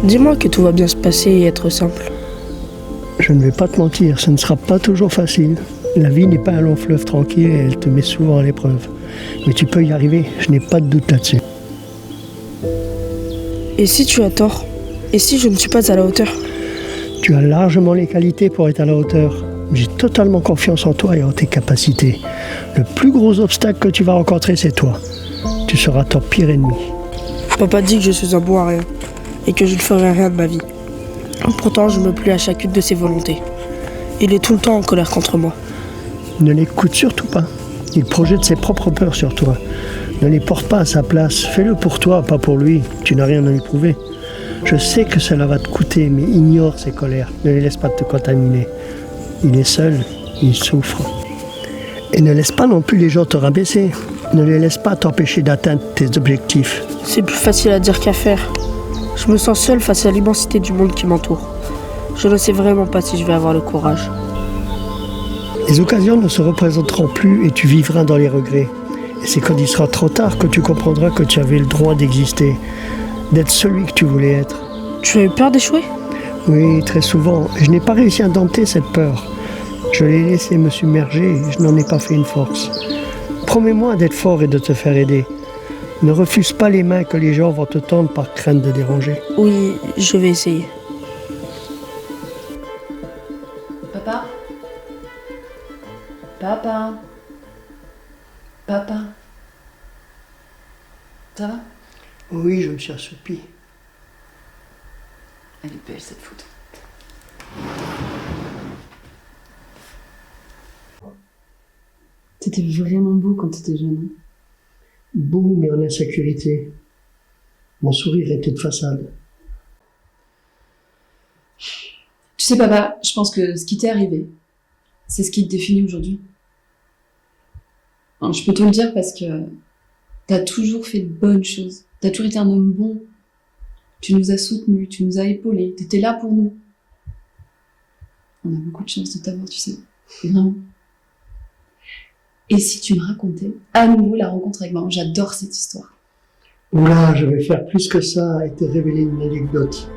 Dis-moi que tout va bien se passer et être simple. Je ne vais pas te mentir, ce ne sera pas toujours facile. La vie n'est pas un long fleuve tranquille et elle te met souvent à l'épreuve. Mais tu peux y arriver, je n'ai pas de doute là-dessus. Et si tu as tort? Et si je ne suis pas à la hauteur? Tu as largement les qualités pour être à la hauteur. J'ai totalement confiance en toi et en tes capacités. Le plus gros obstacle que tu vas rencontrer, c'est toi. Tu seras ton pire ennemi. Papa dit que je suis un bon à rien et que je ne ferai rien de ma vie. Pourtant, je me plie à chacune de ses volontés. Il est tout le temps en colère contre moi. Ne l'écoute surtout pas. Il projette ses propres peurs sur toi. Ne les porte pas à sa place. Fais-le pour toi, pas pour lui. Tu n'as rien à lui prouver. Je sais que cela va te coûter, mais ignore ses colères. Ne les laisse pas te contaminer. Il est seul, il souffre. Et ne laisse pas non plus les gens te rabaisser. Ne les laisse pas t'empêcher d'atteindre tes objectifs. C'est plus facile à dire qu'à faire. Je me sens seule face à l'immensité du monde qui m'entoure. Je ne sais vraiment pas si je vais avoir le courage. Les occasions ne se représenteront plus et tu vivras dans les regrets. Et c'est quand il sera trop tard que tu comprendras que tu avais le droit d'exister, d'être celui que tu voulais être. Tu as eu peur d'échouer? Oui, très souvent. Je n'ai pas réussi à dompter cette peur. Je l'ai laissé me submerger et je n'en ai pas fait une force. Promets-moi d'être fort et de te faire aider. Ne refuse pas les mains que les gens vont te tendre par crainte de déranger. Oui, je vais essayer. Papa? Papa? Papa? Ça va? Oui, je me suis assoupi. Elle est belle cette photo. T'étais vraiment beau quand t'étais jeune. Beau mais en insécurité. Mon sourire était de façade. Tu sais papa, je pense que ce qui t'est arrivé, c'est ce qui te définit aujourd'hui. Alors, je peux te le dire parce que t'as toujours fait de bonnes choses. T'as toujours été un homme bon. Tu nous as soutenus, tu nous as épaulés, t'étais là pour nous. On a beaucoup de chance de t'avoir, tu sais. Vraiment. Et si tu me racontais à nouveau la rencontre avec maman, j'adore cette histoire. Oula, je vais faire plus que ça et te révéler une anecdote.